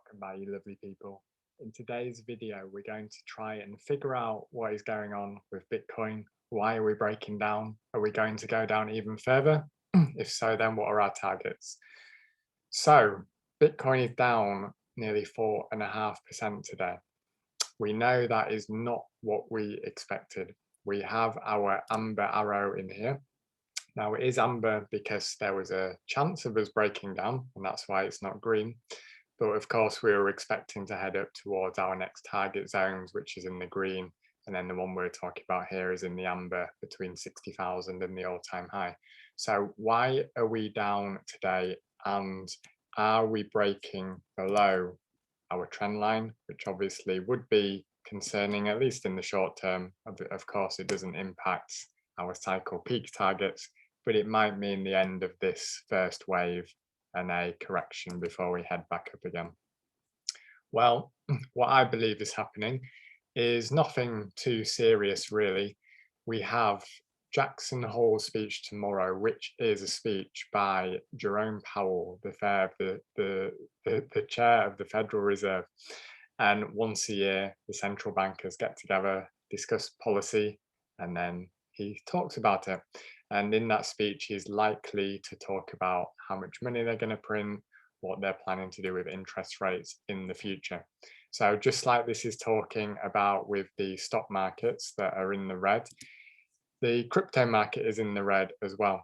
Welcome back, you lovely people. In today's video, we're going to try and figure out what is going on with Bitcoin. Why are we breaking down? Are we going to go down even further? If so, then what are our targets? So, Bitcoin is down nearly 4.5% today. We know that is not what we expected. We have our amber arrow in here. Now, it is amber because there was a chance of us breaking down, and that's why it's not green. But of course, we were expecting to head up towards our next target zones, which is in the green. And then the one we're talking about here is in the amber between 60,000 and the all-time high. So why are we down today? And are we breaking below our trend line, which obviously would be concerning, at least in the short term. Of course, it doesn't impact our cycle peak targets, but it might mean the end of this first wave and a correction before we head back up again. Well, what I believe is happening is nothing too serious, really. We have Jackson Hole's speech tomorrow, which is a speech by Jerome Powell, the chair of the Federal Reserve. And once a year, the central bankers get together, discuss policy, and then he talks about it. And in that speech, he's likely to talk about how much money they're going to print, what they're planning to do with interest rates in the future. So just like this is talking about with the stock markets that are in the red, the crypto market is in the red as well.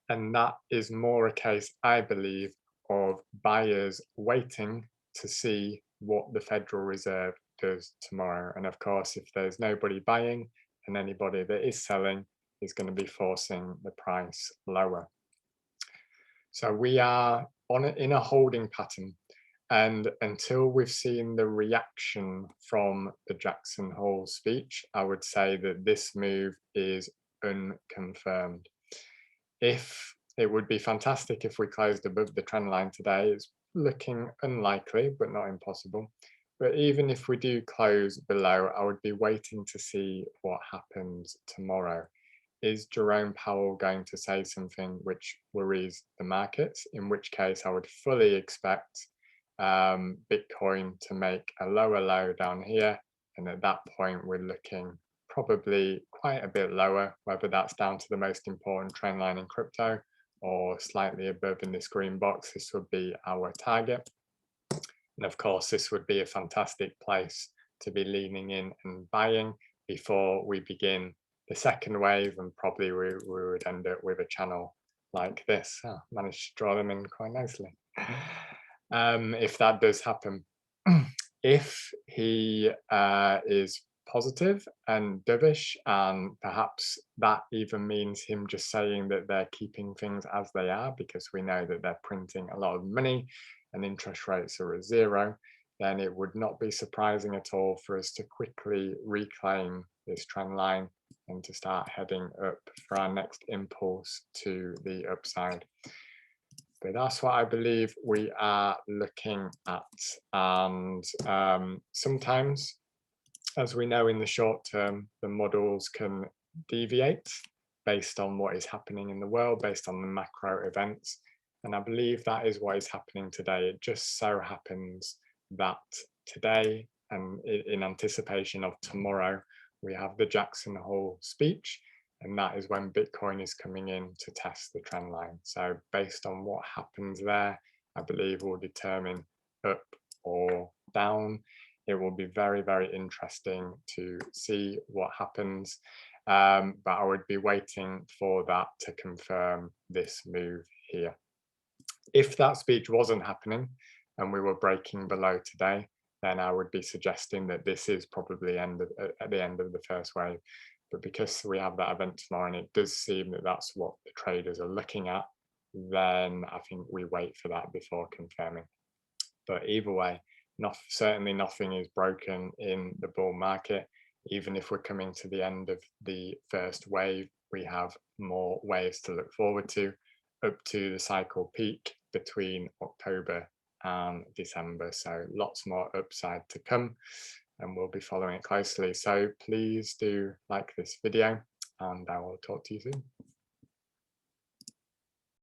And that is more a case, I believe, of buyers waiting to see what the Federal Reserve does tomorrow. And of course, if there's nobody buying and anybody that is selling is going to be forcing the price lower. So we are in a holding pattern. And until we've seen the reaction from the Jackson Hole speech, I would say that this move is unconfirmed. If it would be fantastic if we closed above the trend line today, it's looking unlikely, but not impossible. But even if we do close below, I would be waiting to see what happens tomorrow. Is Jerome Powell going to say something which worries the markets? In which case, I would fully expect Bitcoin to make a lower low down here. And at that point, we're looking probably quite a bit lower, whether that's down to the most important trend line in crypto or slightly above in this green box. This would be our target. And of course, this would be a fantastic place to be leaning in and buying before we begin the second wave, and probably we would end up with a channel like this. Oh, managed to draw them in quite nicely. If that does happen. If he is positive and dovish, and perhaps that even means him just saying that they're keeping things as they are because we know that they're printing a lot of money and interest rates are at zero, then it would not be surprising at all for us to quickly reclaim this trend line and to start heading up for our next impulse to the upside. But that's what I believe we are looking at. And sometimes, as we know in the short term, the models can deviate based on what is happening in the world, based on the macro events. And I believe that is what is happening today. It just so happens that today, and in anticipation of tomorrow, we have the Jackson Hole speech, and that is when Bitcoin is coming in to test the trend line. So based on what happens there, I believe will determine up or down. It will be very, very interesting to see what happens. But I would be waiting for that to confirm this move here. If that speech wasn't happening and we were breaking below today, then I would be suggesting that this is probably at the end of the first wave. But because we have that event tomorrow and it does seem that that's what the traders are looking at, then I think we wait for that before confirming. But either way, certainly nothing is broken in the bull market. Even if we're coming to the end of the first wave, we have more waves to look forward to, up to the cycle peak between October and December. So lots more upside to come, and we'll be following it closely. So please do like this video, and I will talk to you soon.